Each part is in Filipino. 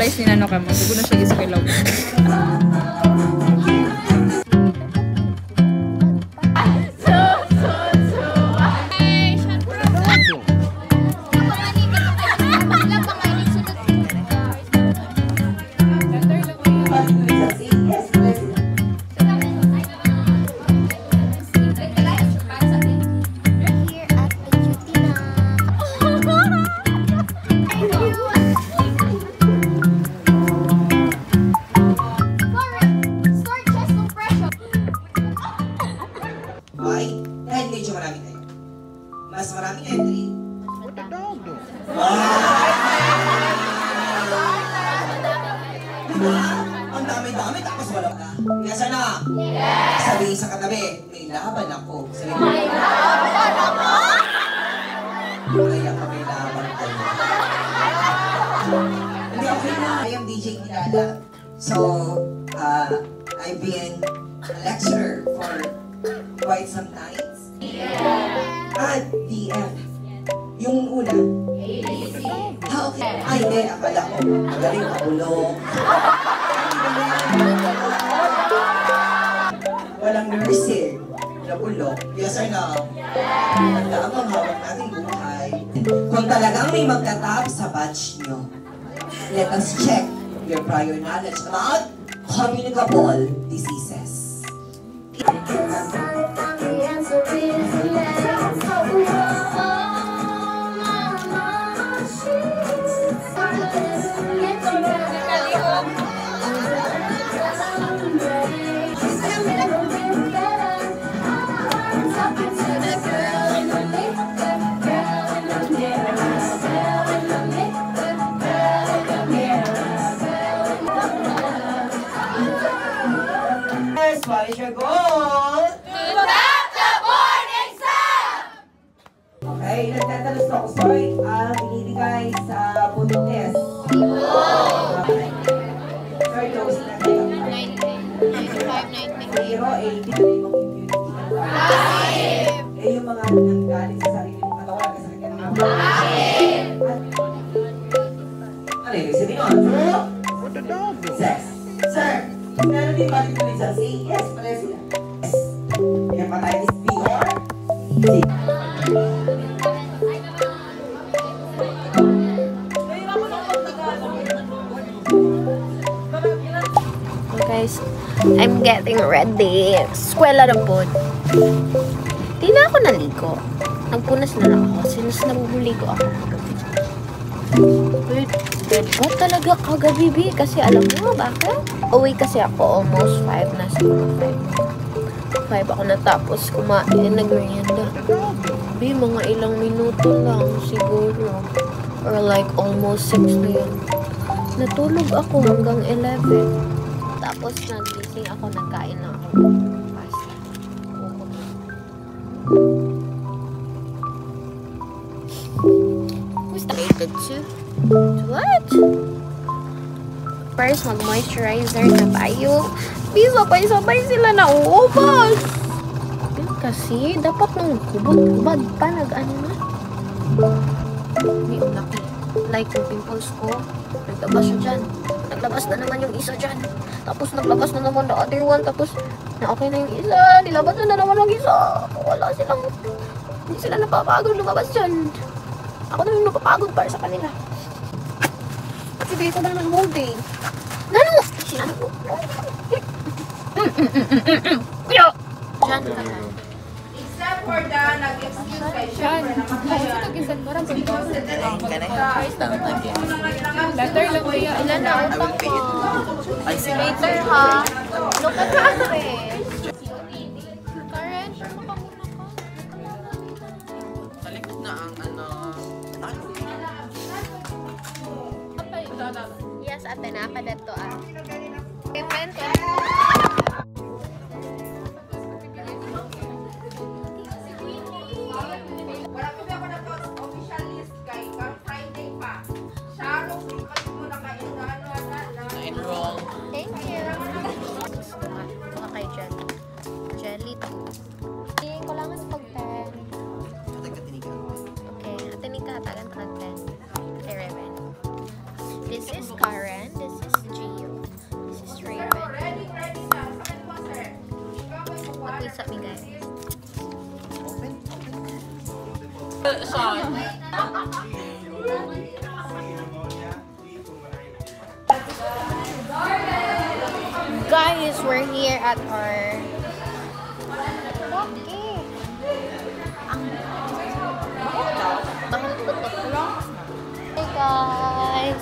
na-realize ni Nano kamo. Siguro na siya iskelaw. Dahil medyo marami tayo. Mas maraming entry. Ang dami-dami tapos wala ka. Yes or no? Yes! Sabihin sa katabi, may laban ako. Sabihin mo, may laban ako? Kaya ka may laban tayo. Hindi, okay na. I am DJ Kilala. So, I've been a lecturer for quite some times. At DF. Yung una. ABC. Okay. Ay, hindi. Akala ko. Magaling makulong. Walang nursing. Nabulok. Yes or no? Yes. Ang damang hawak nating buhay. Kung talagang may magtatap sa batch nyo, let us check your prior knowledge about communicable diseases. What is your goal? To top the board exam! Okay, nagtatanong ako. Sorry, ang binibigay sa bullet test. Okay. Sorry, close na kayo. 90, 95, 90. 0, 80 na yung immunity. 5! Eh, yung mga nanggaling sa sarili mong katawan, kasakit ka ng mga. 5! Ano yung sabihin mo? Sex. Sir, meron din balik ulit sa say yes, pala sila. Yes. Hepatitis B or C. Guys, I'm getting ready. Eskwela na po. Di na ako naligo. Nagpunas na lang ako. Sinus nabubuligo ako. Wait, bed ba talaga kagabi, B? Kasi alam mo, bakit? Uwi kasi ako almost 5 na siguro 5. 5 ako natapos kumain, nag-merienda. B, mga ilang minuto lang siguro. Or like almost 6 na yun. Natulog ako hanggang 11. Tapos nagising ako, nagkain na ako. Pasta. Who's related to? What? First, mag-moisturizer na tayo. Sabay-sabay sila na uubos. Yun kasi, dapat nung hubad pa, nag-ano na. May unaki. Like yung pimples ko, naglabas siya dyan. Naglabas na naman yung isa dyan. Tapos naglabas na naman the other one. Tapos, na okay na yung isa. Nilabas na naman yung isa. Wala silang, hindi sila napapagod lumabas dyan. Ako na yung napapagod para sa kanila. Kasi dito na naman holding. Nano? Sila na po. Kuya! Diyan ka lang. Except for the nag-excuse kay syempre naman kayo. Letter lang kuya. Ilan na utang ko? Later ha. Look at her. Karen, sure makamuna ka. Sa likod na ang ano. Yes, ate na. Padato ah. Payment. Wala ko ba ako na to official list kay kang Friday pa. Sharon, hindi pa mo nakainano na. Na-enroll. Thank you. Mga kay Jelly. Jelly to. Hindi ko lang sa pag-pen. Okay, ate ni ka, tagan pag-pen. Okay, Raven. This is Karen. Guys, we're here at our... Hey guys!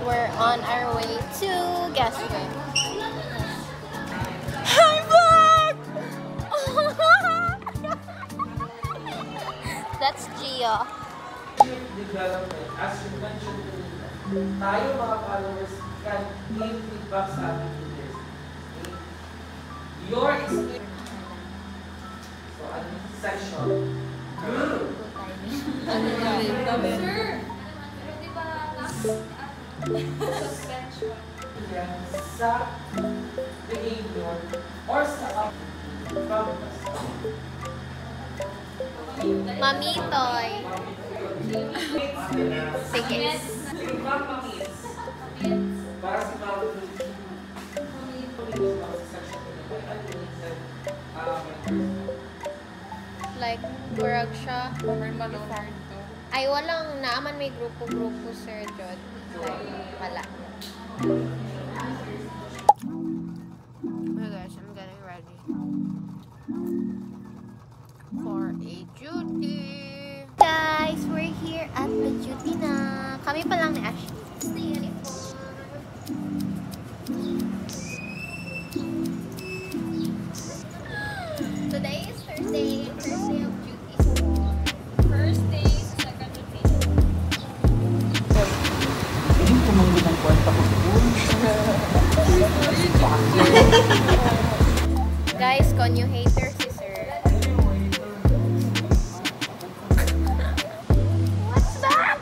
We're on our way to... Guess where? Hi vlog! That's Gia. Development, as you mentioned earlier, tayo mga followers can give feedback sa ating videos. Your experience. So, section. Sa behavior or sa Mamitoy. Sige. Para sa Like, burag siya. May malunod to. Ay, walang naaman may grupo-grupo, Sir Jod. Like, wala. Okay guys, I'm getting ready for a duty. Guys, we're here at the duty na. Kami pa lang ni Ashley. Today is Thursday. Thursday of duty. First day, second duty. Hindi ko manggit ang kwenta ko. Guys, konyo hater si Sir. What's that?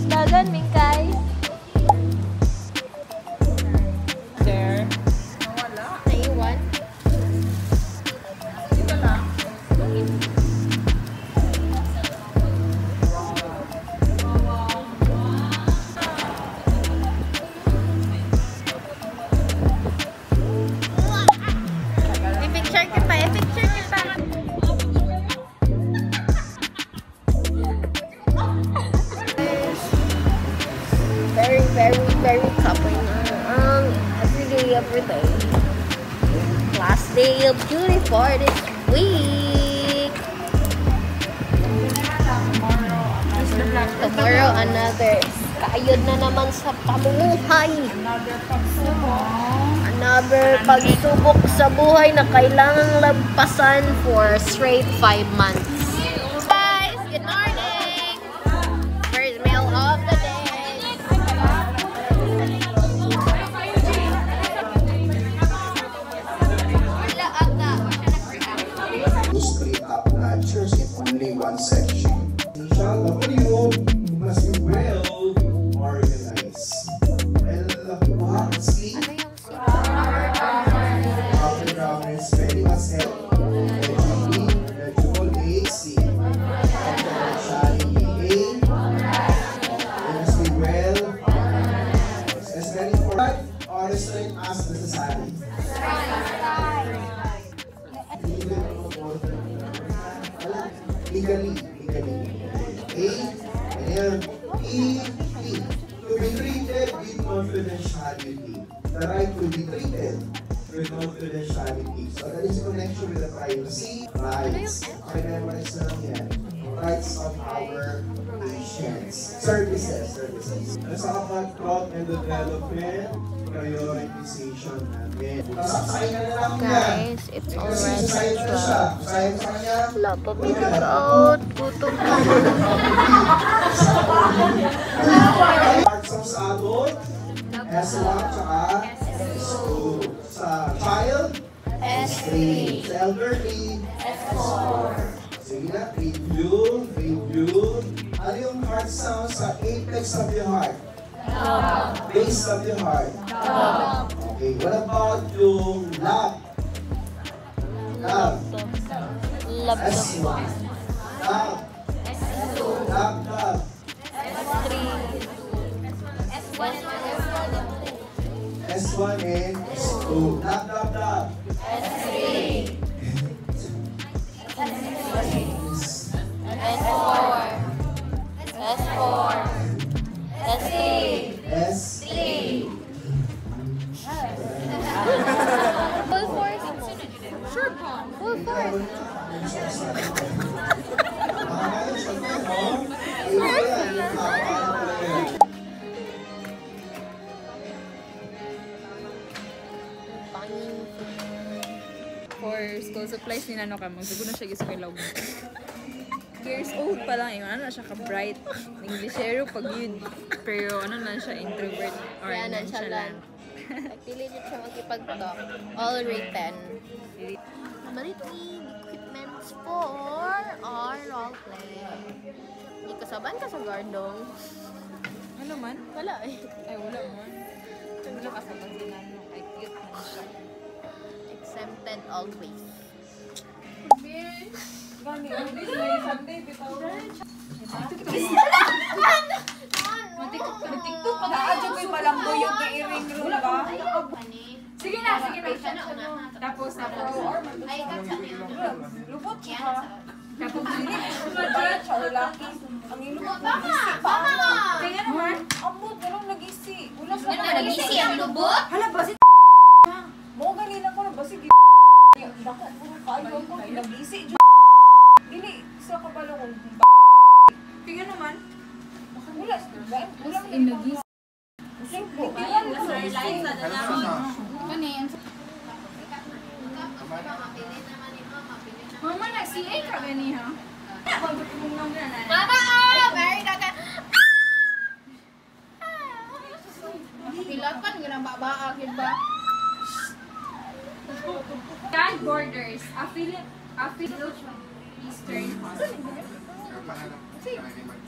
Dagan, Mingkay. There. Nawala. Naiwan. Dito lang. I-picture kita, i-picture kita. Very couple na every day. Last day of duty for this week. Tomorrow, another. Kaayod na naman sa pamumuhay. Another pagsubok sa buhay na kailangang lampasan for straight 5 months. Guys, good morning! First meal of the day. Straight up notchers in only one section. W must be well organized. Well, see, Ano yung after ground is very much help. Legible A, C. Confidentiality A. It must be well organized. As very important or restraint as necessary. Legally. A, and then E. To be treated with confidentiality. The right to be treated with confidentiality. So that is connection with the privacy rights. Okay, memorize na lang yan. Rights of our patients. Services. Nasa kapag growth and development, prioritization natin. Nasaksayin na lang yan. Guys, it's already 12. Sayang sa kanya. Wala pa binag-out. Gutom na. Parts of sa adult, S1 tsaka S2. Sa child, S3. Sa elderly, S4. Sige na, review. Ano yung heart sound sa apex of your heart? Base of your heart? Okay, what about yung love? Love S1. Love. Love. S1 and S2. Love. S3. butterflies ni Nano ka, magsugo na siya gis kay Lawg. Years old pa lang, yung ano na siya ka-bright. Englishero pag yun. Pero ano lang siya, introvert or Kaya nonchalant. Nagpili din siya magkipag-talk. All written. Maliting equipments for our roleplay. Hindi kasaban ka sa gardong. Ano man? Wala eh. Ay, wala man. Wala ka sa pag Nano. Ay, cute man siya. Exempted always. Gani, ang may Sunday, bitaw. Mag-tiktok pa kayo. Ko'y malanggo yung kairing room ba? Sige na. Tapos Ay, katsa niya. lupot siya. Tapos hindi. Siya lalaki. Ang ilupot nag-isi pa. Kaya naman, ambot, walang nag-isi. Wala sa Nagisi ang lubot? Hala, basit mo ganina ko na basit dako puro kayo ko nag-isi dili sa kabalo ko kaya naman wala nag-isi usupo Mama, nag-CA ka gani ha? Mama, oh! Very gaga. Pilapan, ginababa-agin ba? Can Borders, affiliate Eastern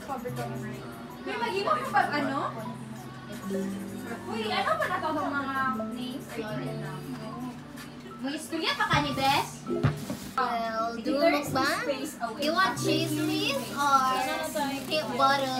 Hospital. May mag-iba mo pag ano? Uy, ano ba na ito ng mga names? May istorya pa ka ni Bes? Well, do mukbang? You want cheese please? Or hip butter?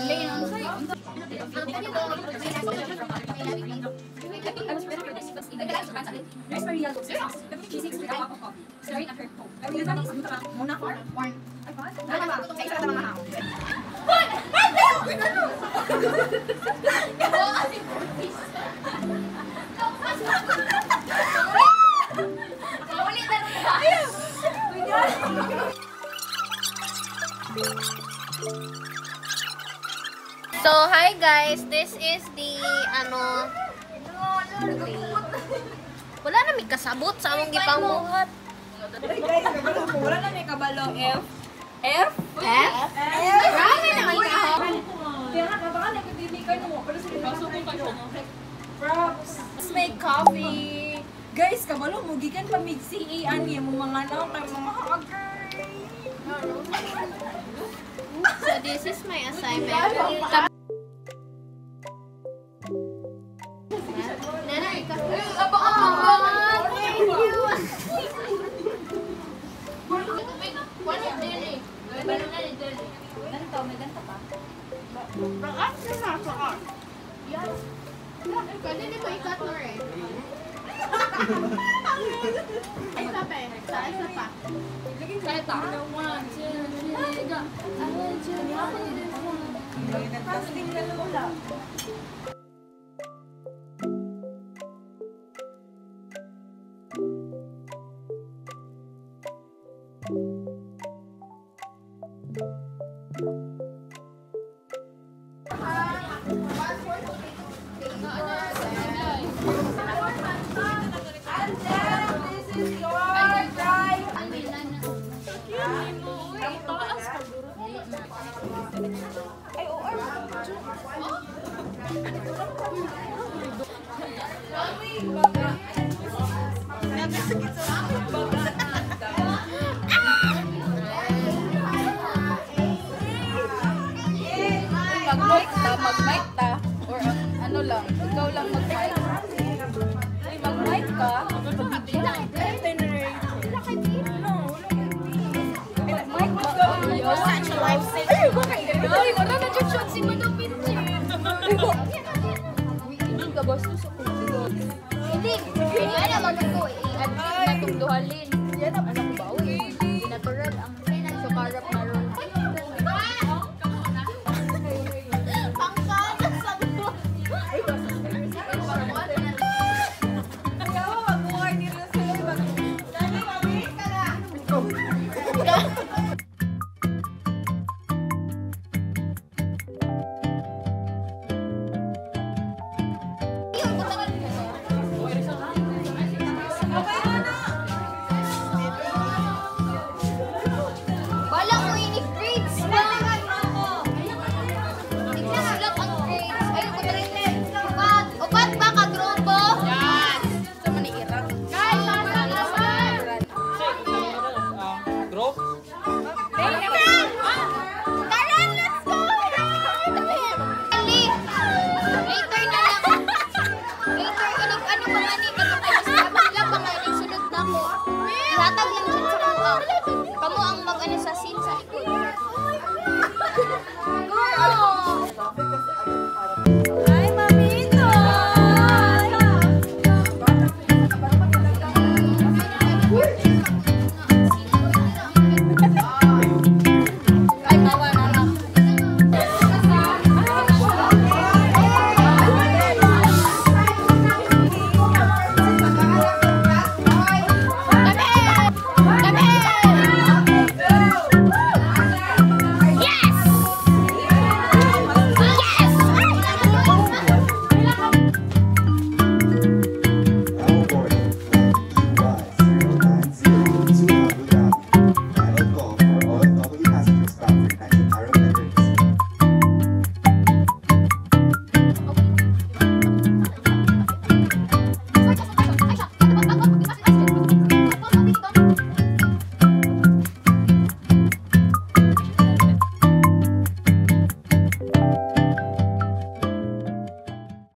So, hi guys, this is the, wala na may kasabot sa among gipamuhat. wala na may kabalo F F? Marami na may kahapon. kaya nga baka nagdidilikan mo pero sige pasok ko props may coffee guys kabalo mo gikan pa mig CA ani mo mga naw kay mga hacker So, this is my assignment. Nana, ikaw. Pwede di mo ikat mo eh. Isa pa eh. Isa pa. casting ka wala mag-mic ta, or ano lang, ikaw lang mag-mic. Uy, mag-mic ka. Mag-mic ba? Such a lifesaver. Ay, wala na dyan shot si Madam Pinchin. Uy, hindi ka bastos.